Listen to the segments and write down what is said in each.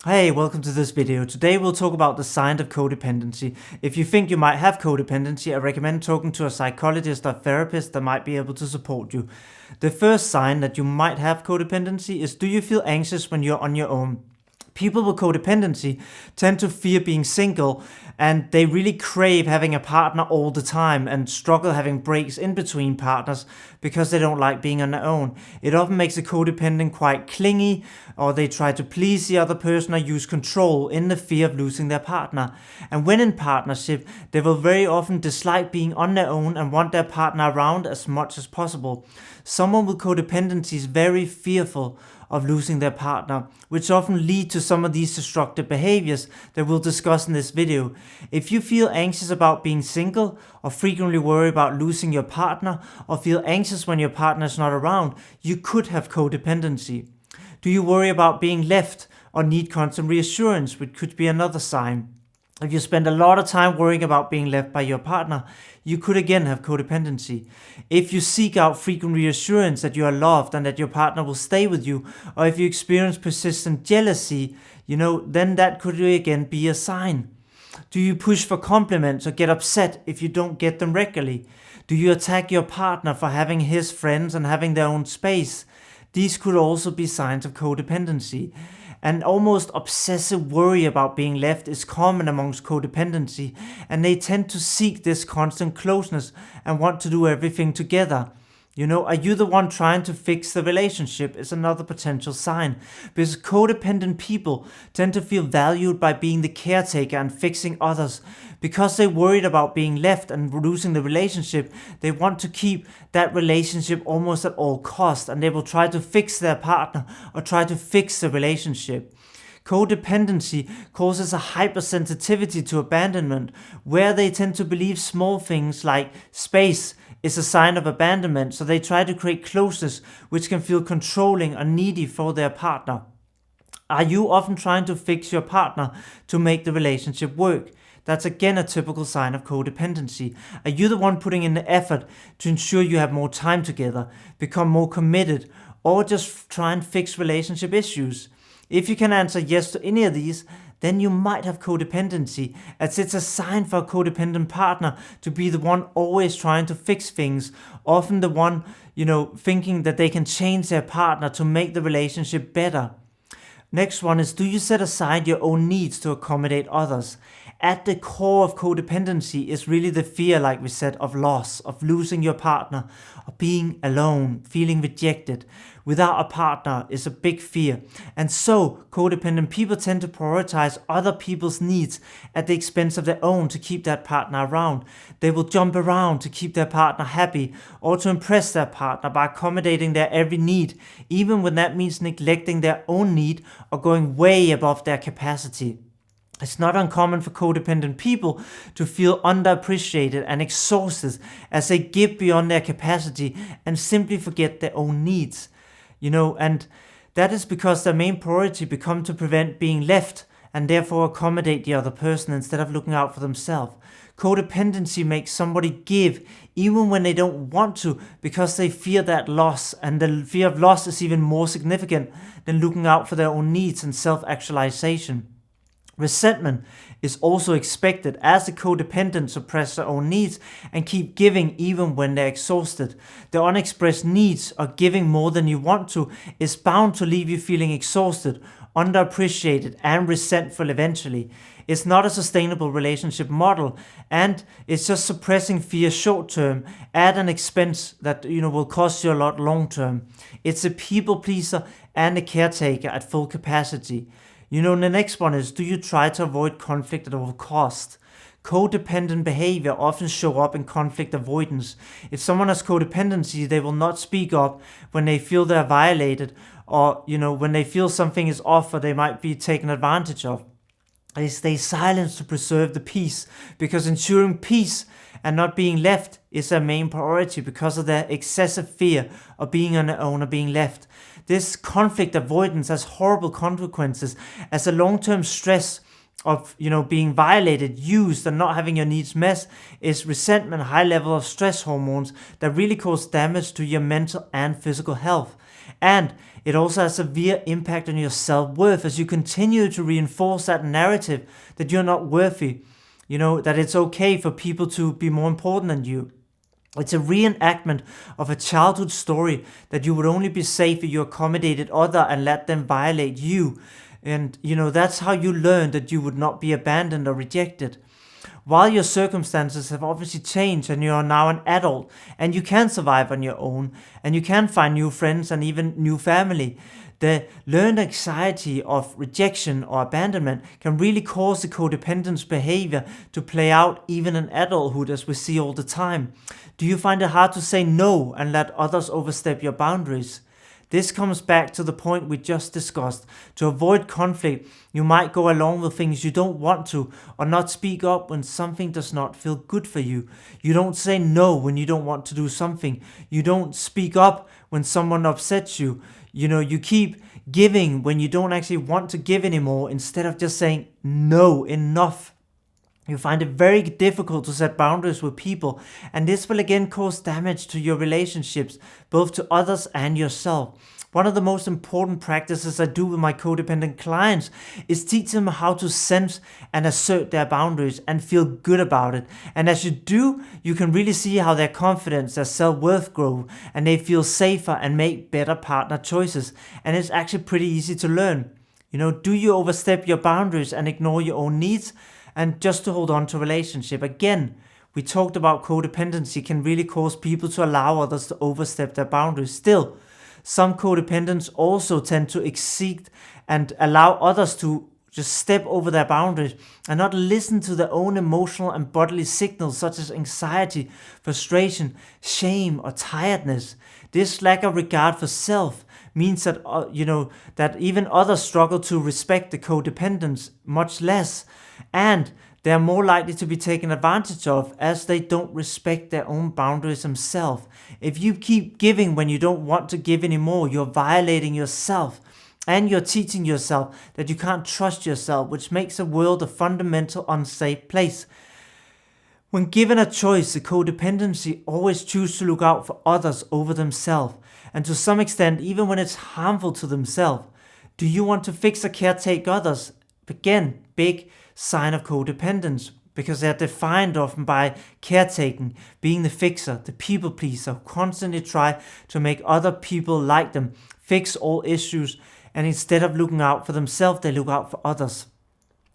Hey, welcome to this video. Today we'll talk about the sign of codependency. If you think you might have codependency, I recommend talking to a psychologist or therapist that might be able to support you. The first sign that you might have codependency is, do you feel anxious when you're on your own? People with codependency tend to fear being single, and they really crave having a partner all the time and struggle having breaks in between partners because they don't like being on their own. It often makes a codependent quite clingy, or they try to please the other person or use control in the fear of losing their partner. And when in partnership, they will very often dislike being on their own and want their partner around as much as possible. Someone with codependency is very fearful of losing their partner, which often lead to some of these destructive behaviors that we'll discuss in this video. If you feel anxious about being single, or frequently worry about losing your partner, or feel anxious when your partner is not around, you could have codependency. Do you worry about being left or need constant reassurance, which could be another sign? If you spend a lot of time worrying about being left by your partner, you could again have codependency. If you seek out frequent reassurance that you are loved and that your partner will stay with you, or if you experience persistent jealousy, then that could again be a sign. Do you push for compliments or get upset if you don't get them regularly? Do you attack your partner for having his friends and having their own space? These could also be signs of codependency. An almost obsessive worry about being left is common amongst codependency, and they tend to seek this constant closeness and want to do everything together. Are you the one trying to fix the relationship is another potential sign, because codependent people tend to feel valued by being the caretaker and fixing others. Because they're worried about being left and losing the relationship, they want to keep that relationship almost at all costs, and they will try to fix their partner or try to fix the relationship. Codependency causes a hypersensitivity to abandonment, where they tend to believe small things like space is a sign of abandonment, so they try to create closeness which can feel controlling or needy for their partner. Are you often trying to fix your partner to make the relationship work? That's again a typical sign of codependency. Are you the one putting in the effort to ensure you have more time together, become more committed, or just try and fix relationship issues? If you can answer yes to any of these, then you might have codependency, as it's a sign for a codependent partner to be the one always trying to fix things, often the one, thinking that they can change their partner to make the relationship better. Next one is, do you set aside your own needs to accommodate others? At the core of codependency is really the fear, like we said, of loss, of losing your partner, of being alone, feeling rejected. Without a partner is a big fear. And so codependent people tend to prioritize other people's needs at the expense of their own to keep that partner around. They will jump around to keep their partner happy or to impress their partner by accommodating their every need, even when that means neglecting their own need or going way above their capacity. It's not uncommon for codependent people to feel underappreciated and exhausted as they give beyond their capacity and simply forget their own needs. And that is because their main priority becomes to prevent being left and therefore accommodate the other person instead of looking out for themselves. Codependency makes somebody give even when they don't want to, because they fear that loss, and the fear of loss is even more significant than looking out for their own needs and self-actualization. Resentment is also expected, as the codependent suppress their own needs and keep giving even when they're exhausted. The unexpressed needs of giving more than you want to is bound to leave you feeling exhausted, underappreciated, and resentful eventually. It's not a sustainable relationship model, and it's just suppressing fear short term at an expense that will cost you a lot long term. It's a people pleaser and a caretaker at full capacity. The next one is, do you try to avoid conflict at all cost? Codependent behavior often show up in conflict avoidance. If someone has codependency, they will not speak up when they feel they're violated, or when they feel something is off or they might be taken advantage of. They stay silent to preserve the peace, because ensuring peace and not being left is their main priority because of their excessive fear of being on their own or being left. This conflict avoidance has horrible consequences, as the long-term stress of being violated, used, and not having your needs met is resentment, high level of stress hormones that really cause damage to your mental and physical health. And it also has a severe impact on your self-worth as you continue to reinforce that narrative that you're not worthy, that it's okay for people to be more important than you. It's a reenactment of a childhood story that you would only be safe if you accommodated other and let them violate you. And, that's how you learn that you would not be abandoned or rejected. While your circumstances have obviously changed and you are now an adult and you can survive on your own and you can find new friends and even new family, the learned anxiety of rejection or abandonment can really cause the codependence behavior to play out even in adulthood, as we see all the time. Do you find it hard to say no and let others overstep your boundaries? This comes back to the point we just discussed. To avoid conflict, you might go along with things you don't want to, or not speak up when something does not feel good for you. You don't say no when you don't want to do something. You don't speak up when someone upsets you. You keep giving when you don't actually want to give anymore, instead of just saying no, enough. You find it very difficult to set boundaries with people, and this will again cause damage to your relationships, both to others and yourself. One of the most important practices I do with my codependent clients is teach them how to sense and assert their boundaries and feel good about it. And as you do, you can really see how their confidence, their self-worth grow, and they feel safer and make better partner choices. And it's actually pretty easy to learn. Do you overstep your boundaries and ignore your own needs? And just to hold on to a relationship. Again, we talked about codependency can really cause people to allow others to overstep their boundaries. Still, some codependents also tend to exceed and allow others to just step over their boundaries and not listen to their own emotional and bodily signals such as anxiety, frustration, shame, or tiredness. This lack of regard for self means that that even others struggle to respect the codependents much less, and they are more likely to be taken advantage of as they don't respect their own boundaries themselves. If you keep giving when you don't want to give anymore, you're violating yourself. And you're teaching yourself that you can't trust yourself, which makes the world a fundamental unsafe place. When given a choice, the codependency always choose to look out for others over themselves, and to some extent, even when it's harmful to themselves. Do you want to fix or caretake others? Again, big sign of codependence, because they're defined often by caretaking, being the fixer, the people pleaser, who constantly try to make other people like them, fix all issues, and instead of looking out for themselves, they look out for others.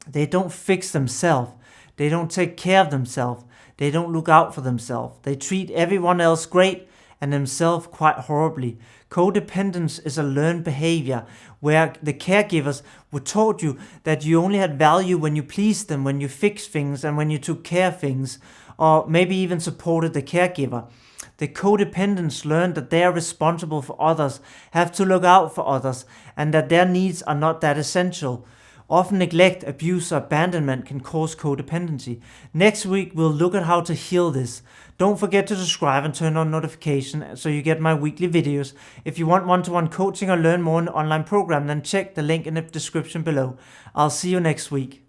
They don't fix themselves. They don't take care of themselves. They don't look out for themselves. They treat everyone else great and themselves quite horribly. Codependence is a learned behavior where the caregivers were taught you that you only had value when you pleased them, when you fixed things, and when you took care of things, or maybe even supported the caregiver. The codependents learned that they are responsible for others, have to look out for others, and that their needs are not that essential. Often neglect, abuse, or abandonment can cause codependency. Next week, we'll look at how to heal this. Don't forget to subscribe and turn on notifications so you get my weekly videos. If you want one-to-one coaching or learn more in the online program, then check the link in the description below. I'll see you next week.